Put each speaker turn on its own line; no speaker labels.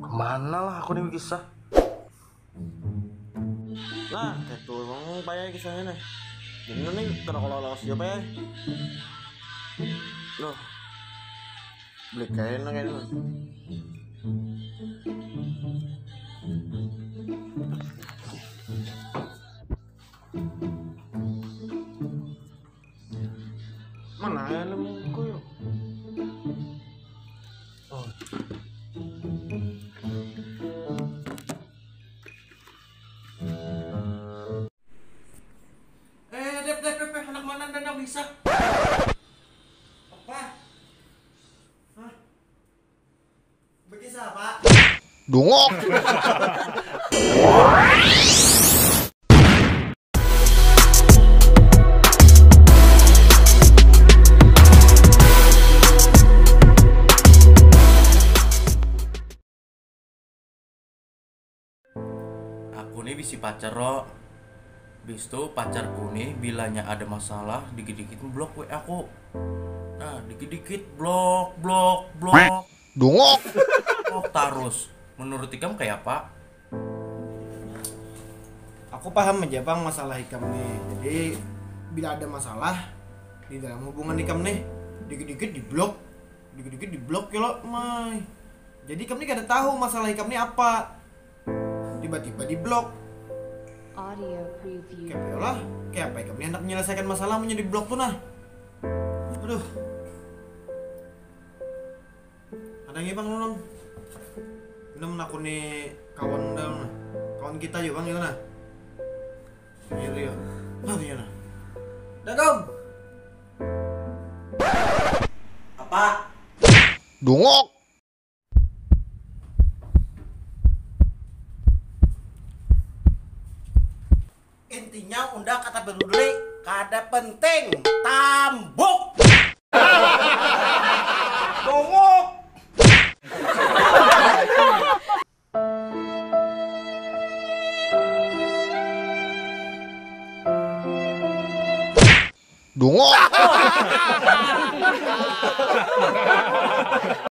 Kemana lah aku nih kisah?
Nah, kayak tuh emang payah kisahnya nih. Jadi nih kalau lawas siapa ya? Loh, beli kayaknya kayaknya. Mana ya lemku yuk? Oh.
Dep, anak mana dan bisa? Apa? Hah? Begitu apa?
Dungok.
Aku nih bisi pacar ro. Bis itu pacarku nih bilanya ada masalah dikit-dikit blok WA aku. Nah dikit-dikit blok.
Dungok.
Oh terus. Menurut Ikam kayak apa?
Aku paham aja bang masalah Ikam nih. Jadi bila ada masalah di dalam hubungan Ikam nih, dikit-dikit diblok ya lo, Mai. Jadi Ikam nih gak ada tahu masalah Ikam nih apa. Tiba-tiba diblok.
Audio preview.
Kayak lah, kayak apa Ikam nih hendak menyelesaikan masalah menjadi blok tuh nah. Aduh. Ada yang bang nong? Nom aku nih kawan dong, kawan kita juga bang gimana? Iya. Gimana? Dagom.
Apa?
Dungok.
Intinya unda kata berduli kada penting tambuk. Dongok.
Dungok.